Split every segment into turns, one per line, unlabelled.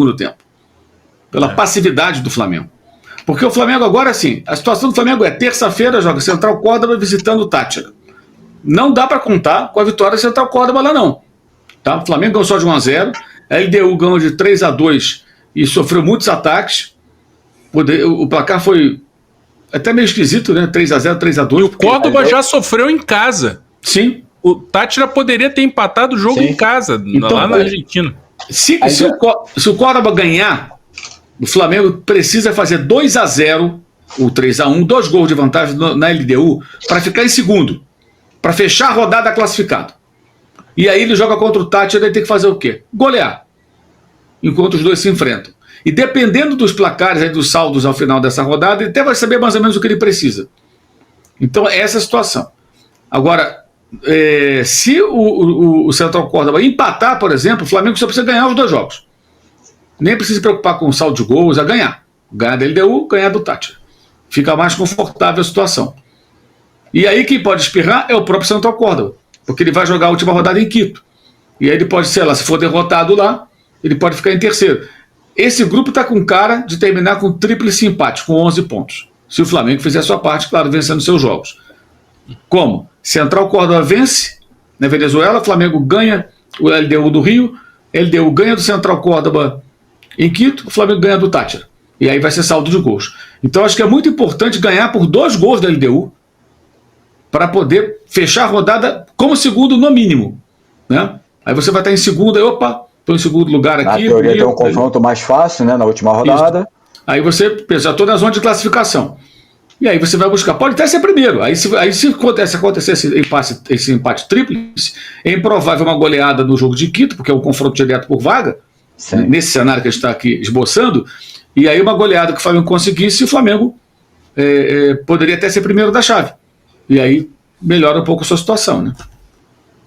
segundo tempo. Pela passividade do Flamengo. Porque o Flamengo agora, assim, a situação do Flamengo é terça-feira, joga Central Córdoba visitando o Táchira. Não dá para contar com a vitória da Central Córdoba lá, não. Tá? O Flamengo ganhou só de 1-0, a LDU ganhou de 3-2 e sofreu muitos ataques. O placar foi até meio esquisito, né? 3-0, 3-2.
E o Córdoba já sofreu em casa.
Sim.
O Táchira poderia ter empatado o jogo em casa, então, lá na Argentina.
Se o Córdoba ganhar, o Flamengo precisa fazer 2-0 ou 3-1, 2 gols de vantagem na LDU para ficar em segundo, para fechar a rodada classificado. E aí ele joga contra o Táchira e tem que fazer o quê? Golear, enquanto os dois se enfrentam. E dependendo dos placares, aí, dos saldos ao final dessa rodada, ele até vai saber mais ou menos o que ele precisa. Então, essa é a situação. Agora, se o Central Córdoba empatar, por exemplo, o Flamengo só precisa ganhar os 2 jogos. Nem precisa se preocupar com o saldo de gols, a ganhar. Ganhar da LDU, ganhar do Táchira. Fica mais confortável a situação. E aí quem pode espirrar é o próprio Central Córdoba, porque ele vai jogar a última rodada em Quito. E aí ele pode, sei lá, se for derrotado lá, ele pode ficar em terceiro. Esse grupo está com cara de terminar com tríplice empate, com 11 pontos. Se o Flamengo fizer a sua parte, claro, vencendo seus jogos. Como? Central Córdoba vence na Venezuela, Flamengo ganha o LDU do Rio, LDU ganha do Central Córdoba em Quito, o Flamengo ganha do Táchira. E aí vai ser saldo de gols. Então acho que é muito importante ganhar por 2 gols da LDU para poder fechar a rodada como segundo no mínimo. Né? Aí você vai estar em segundo, aí opa, estou em segundo lugar aqui.
Na teoria tem um confronto mais fácil, né, na última rodada. Isso.
Aí você já estou na zona de classificação. E aí você vai buscar, pode até ser primeiro. Aí se acontecer esse empate tríplice, é improvável uma goleada no jogo de Quito, porque é um confronto direto por vaga, nesse cenário que a gente está aqui esboçando, e aí uma goleada que o Flamengo conseguisse, o Flamengo poderia até ser primeiro da chave. E aí melhora um pouco a sua situação, né?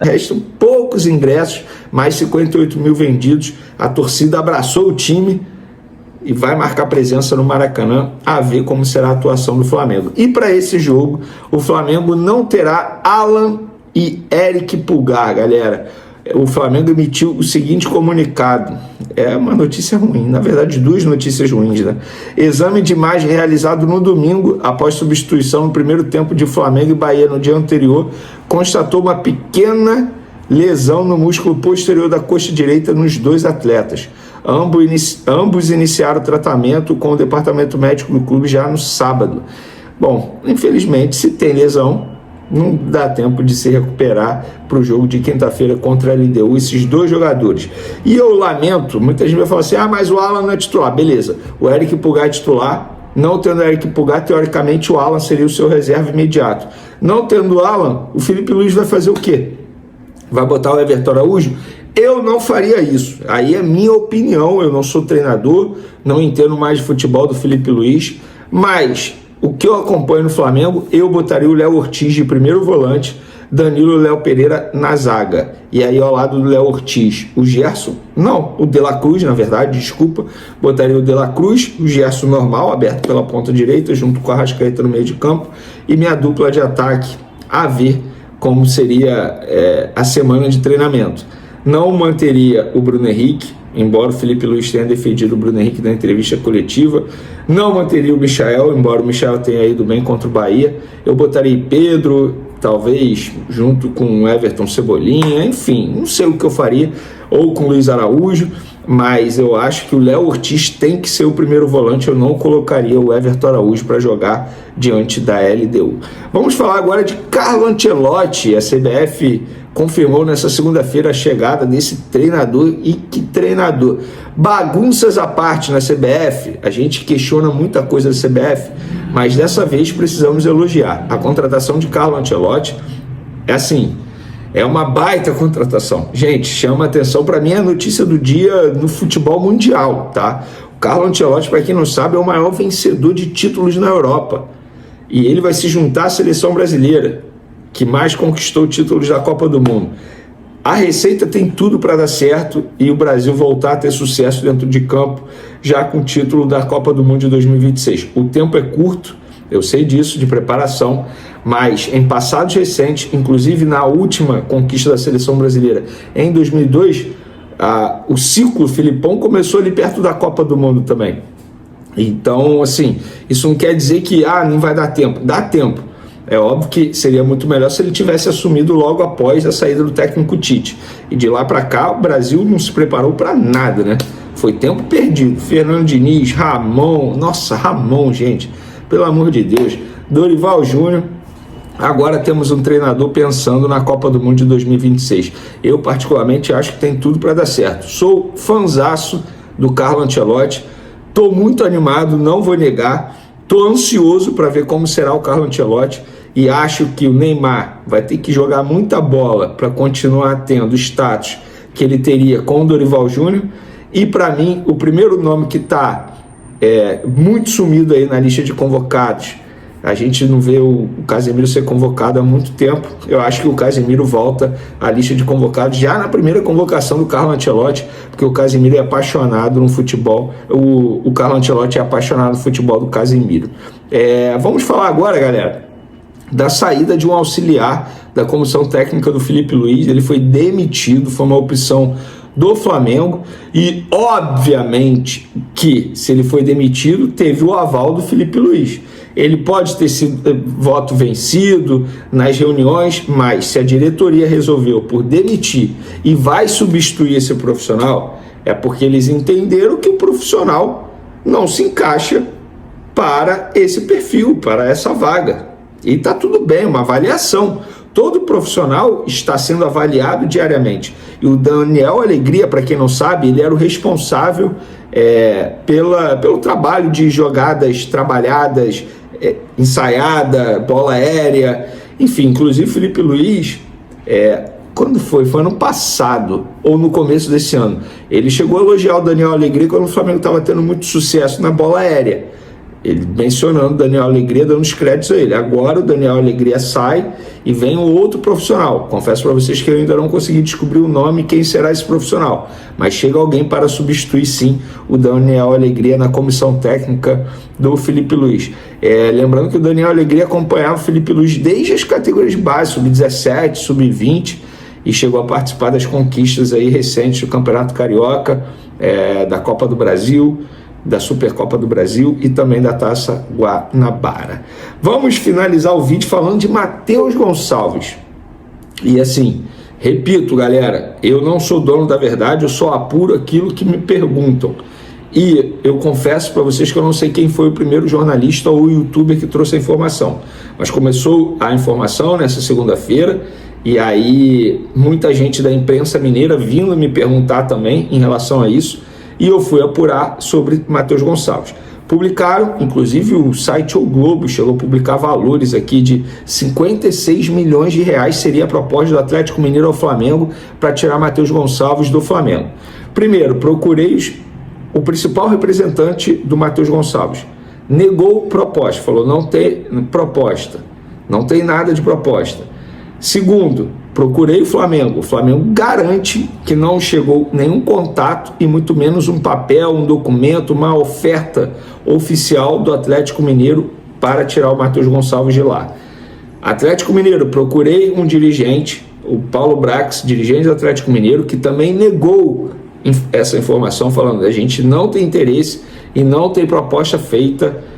Restam poucos ingressos, mais 58 mil vendidos. A torcida abraçou o time e vai marcar presença no Maracanã, a ver como será a atuação do Flamengo. E para esse jogo, o Flamengo não terá Alan e Eric Pulgar, galera. O Flamengo emitiu o seguinte comunicado. É uma notícia ruim, na verdade 2 notícias ruins, né? Exame de imagem realizado no domingo, após substituição no primeiro tempo de Flamengo e Bahia no dia anterior, constatou uma pequena lesão no músculo posterior da coxa direita nos 2 atletas. Ambos iniciaram o tratamento com o departamento médico do clube já no sábado. Bom, infelizmente, se tem lesão, não dá tempo de se recuperar para o jogo de quinta-feira contra a LDU, esses 2 jogadores. E eu lamento, muita gente vai falar assim, mas o Alan não é titular. Beleza, o Eric Pulgar é titular. Não tendo o Eric Pulgar, teoricamente o Alan seria o seu reserva imediato. Não tendo o Alan, o Felipe Luiz vai fazer o quê? Vai botar o Everton Araújo? Eu não faria isso. Aí é minha opinião, eu não sou treinador, não entendo mais de futebol do Felipe Luiz, mas o que eu acompanho no Flamengo, eu botaria o Léo Ortiz de primeiro volante, Danilo e Léo Pereira na zaga. E aí ao lado do Léo Ortiz, o Gerson, não, o De La Cruz, na verdade, desculpa, botaria o De La Cruz, o Gerson normal, aberto pela ponta direita, junto com a Arrascaeta no meio de campo, e minha dupla de ataque, a ver como seria a semana de treinamento. Não manteria o Bruno Henrique, embora o Felipe Luiz tenha defendido o Bruno Henrique na entrevista coletiva. Não manteria o Michael, embora o Michael tenha ido bem contra o Bahia. Eu botaria Pedro, talvez junto com o Everton Cebolinha, enfim, não sei o que eu faria, ou com o Luiz Araújo, mas eu acho que o Léo Ortiz tem que ser o primeiro volante. Eu não colocaria o Everton Araújo para jogar diante da LDU. Vamos falar agora de Carlo Ancelotti. A CBF confirmou nessa segunda-feira a chegada desse treinador. E que treinador! Bagunças à parte na CBF, a gente questiona muita coisa da CBF, mas dessa vez precisamos elogiar. A contratação de Carlo Ancelotti é uma baita contratação. Gente, chama atenção, para mim é a notícia do dia no futebol mundial, tá? O Carlo Ancelotti, para quem não sabe, é o maior vencedor de títulos na Europa. E ele vai se juntar à seleção brasileira, que mais conquistou títulos da Copa do Mundo. A receita tem tudo para dar certo e o Brasil voltar a ter sucesso dentro de campo, já com o título da Copa do Mundo de 2026. O tempo é curto, eu sei disso, de preparação, mas em passados recentes, inclusive na última conquista da seleção brasileira em 2002, o ciclo Filipão começou ali perto da Copa do Mundo também. Então, assim, isso não quer dizer que não vai dar tempo. Dá tempo. É óbvio que seria muito melhor se ele tivesse assumido logo após a saída do técnico Tite. E de lá para cá, o Brasil não se preparou para nada, né? Foi tempo perdido. Fernando Diniz, Ramon, gente, pelo amor de Deus. Dorival Júnior. Agora temos um treinador pensando na Copa do Mundo de 2026. Eu, particularmente, acho que tem tudo para dar certo. Sou fanzaço do Carlo Ancelotti. Estou muito animado, não vou negar. Estou ansioso para ver como será o Carlo Ancelotti. E acho que o Neymar vai ter que jogar muita bola para continuar tendo o status que ele teria com o Dorival Júnior. E, para mim, o primeiro nome que está muito sumido aí na lista de convocados, a gente não vê o Casemiro ser convocado há muito tempo. Eu acho que o Casemiro volta à lista de convocados já na primeira convocação do Carlo Ancelotti, porque o Casemiro é apaixonado no futebol. O Carlo Ancelotti é apaixonado no futebol do Casemiro. Vamos falar agora, galera, da saída de um auxiliar da comissão técnica do Felipe Luiz. Ele foi demitido, foi uma opção do Flamengo e, obviamente, que se ele foi demitido, teve o aval do Felipe Luiz. Ele pode ter sido voto vencido nas reuniões, mas se a diretoria resolveu por demitir e vai substituir esse profissional, é porque eles entenderam que o profissional não se encaixa para esse perfil, para essa vaga. E está tudo bem, uma avaliação. Todo profissional está sendo avaliado diariamente. E o Daniel Alegria, para quem não sabe, ele era o responsável pelo trabalho de jogadas trabalhadas, ensaiada, bola aérea, enfim. Inclusive Felipe Luiz, quando foi ano passado ou no começo desse ano, ele chegou a elogiar o Daniel Alegria quando o Flamengo estava tendo muito sucesso na bola aérea, ele mencionando o Daniel Alegria, dando os créditos a ele. Agora o Daniel Alegria sai e vem um outro profissional. Confesso para vocês que eu ainda não consegui descobrir o nome, quem será esse profissional, mas chega alguém para substituir sim o Daniel Alegria na comissão técnica do Felipe Luiz. Lembrando que o Daniel Alegria acompanhava o Felipe Luiz desde as categorias de base, sub-17, sub-20, e chegou a participar das conquistas aí recentes do Campeonato Carioca, da Copa do Brasil, da Supercopa do Brasil e também da Taça Guanabara. Vamos finalizar o vídeo falando de Matheus Gonçalves. E assim, repito, galera, eu não sou dono da verdade, eu só apuro aquilo que me perguntam. E eu confesso para vocês que eu não sei quem foi o primeiro jornalista ou youtuber que trouxe a informação. Mas começou a informação nessa segunda-feira, e aí muita gente da imprensa mineira vindo me perguntar também em relação a isso, e eu fui apurar sobre Matheus Gonçalves. Publicaram, inclusive o site O Globo chegou a publicar valores aqui de 56 milhões de reais seria a proposta do Atlético Mineiro ao Flamengo para tirar Matheus Gonçalves do Flamengo. Primeiro, procurei o principal representante do Matheus Gonçalves. Negou proposta, falou não tem proposta, não tem nada de proposta. Segundo, procurei o Flamengo garante que não chegou nenhum contato e muito menos um papel, um documento, uma oferta oficial do Atlético Mineiro para tirar o Matheus Gonçalves de lá. Atlético Mineiro, procurei um dirigente, o Paulo Brax, dirigente do Atlético Mineiro, que também negou essa informação, falando a gente não tem interesse e não tem proposta feita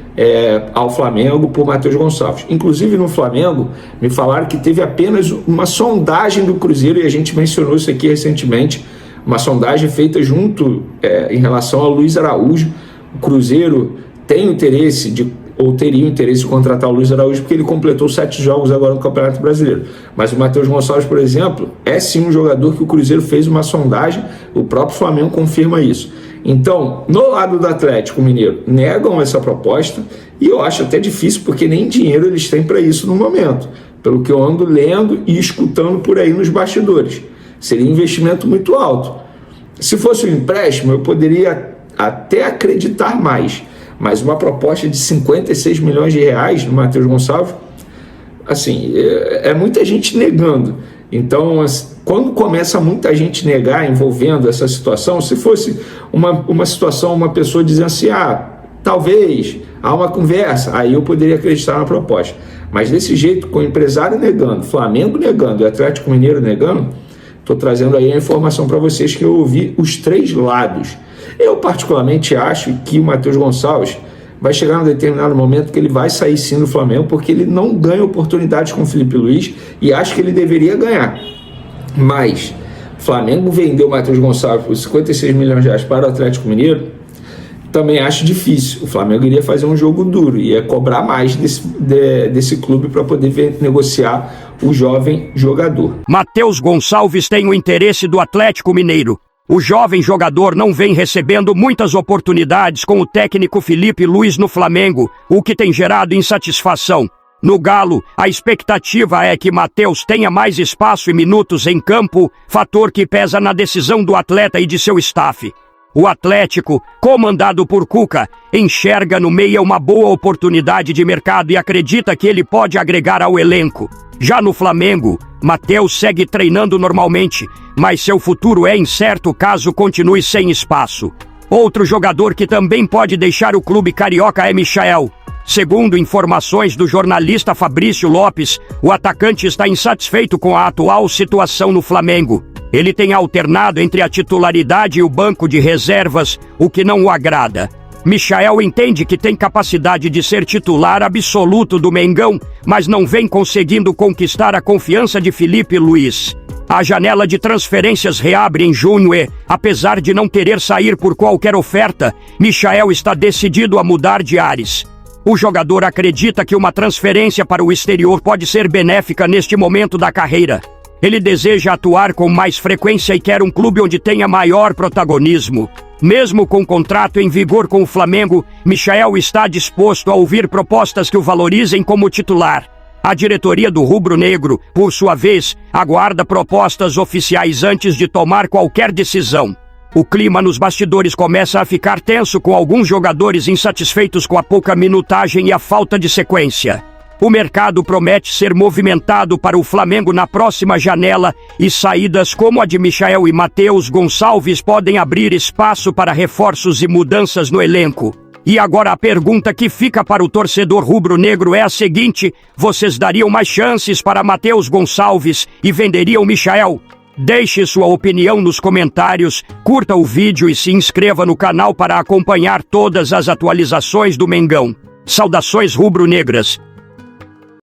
ao Flamengo por Matheus Gonçalves. Inclusive no Flamengo me falaram que teve apenas uma sondagem do Cruzeiro, e a gente mencionou isso aqui recentemente, uma sondagem feita junto em relação ao Luiz Araújo. O Cruzeiro tem interesse ou teria interesse de contratar o Luiz Araújo porque ele completou 7 jogos agora no Campeonato Brasileiro. Mas o Matheus Gonçalves, por exemplo, é sim um jogador que o Cruzeiro fez uma sondagem, o próprio Flamengo confirma isso. Então, no lado do Atlético Mineiro, negam essa proposta, e eu acho até difícil, porque nem dinheiro eles têm para isso no momento, pelo que eu ando lendo e escutando por aí nos bastidores. Seria um investimento muito alto. Se fosse um empréstimo, eu poderia até acreditar mais, mas uma proposta de 56 milhões de reais no Matheus Gonçalves, assim, é muita gente negando. Então, quando começa muita gente negar envolvendo essa situação, se fosse uma situação, uma pessoa dizendo assim, talvez, há uma conversa, aí eu poderia acreditar na proposta. Mas desse jeito, com o empresário negando, Flamengo negando e Atlético Mineiro negando, Estou trazendo aí a informação para vocês que eu ouvi os 3 lados. Eu particularmente acho que o Matheus Gonçalves vai chegar num determinado momento que ele vai sair sim do Flamengo, porque ele não ganha oportunidades com o Felipe Luiz e acho que ele deveria ganhar. Mas o Flamengo vendeu o Matheus Gonçalves por 56 milhões de reais para o Atlético Mineiro, também acho difícil. O Flamengo iria fazer um jogo duro, ia cobrar mais desse clube para poder negociar o jovem jogador.
Matheus Gonçalves tem o interesse do Atlético Mineiro. O jovem jogador não vem recebendo muitas oportunidades com o técnico Felipe Luiz no Flamengo, o que tem gerado insatisfação. No Galo, a expectativa é que Matheus tenha mais espaço e minutos em campo, fator que pesa na decisão do atleta e de seu staff. O Atlético, comandado por Cuca, enxerga no meia uma boa oportunidade de mercado e acredita que ele pode agregar ao elenco. Já no Flamengo, Matheus segue treinando normalmente, mas seu futuro é incerto caso continue sem espaço. Outro jogador que também pode deixar o clube carioca é Michael. Segundo informações do jornalista Fabrício Lopes, o atacante está insatisfeito com a atual situação no Flamengo. Ele tem alternado entre a titularidade e o banco de reservas, o que não o agrada. Michael entende que tem capacidade de ser titular absoluto do Mengão, mas não vem conseguindo conquistar a confiança de Felipe Luiz. A janela de transferências reabre em junho e, apesar de não querer sair por qualquer oferta, Michael está decidido a mudar de ares. O jogador acredita que uma transferência para o exterior pode ser benéfica neste momento da carreira. Ele deseja atuar com mais frequência e quer um clube onde tenha maior protagonismo. Mesmo com contrato em vigor com o Flamengo, Michael está disposto a ouvir propostas que o valorizem como titular. A diretoria do Rubro Negro, por sua vez, aguarda propostas oficiais antes de tomar qualquer decisão. O clima nos bastidores começa a ficar tenso com alguns jogadores insatisfeitos com a pouca minutagem e a falta de sequência. O mercado promete ser movimentado para o Flamengo na próxima janela e saídas como a de Michael e Matheus Gonçalves podem abrir espaço para reforços e mudanças no elenco. E agora a pergunta que fica para o torcedor rubro-negro é a seguinte: vocês dariam mais chances para Matheus Gonçalves e venderiam Michael? Deixe sua opinião nos comentários, curta o vídeo e se inscreva no canal para acompanhar todas as atualizações do Mengão. Saudações rubro-negras!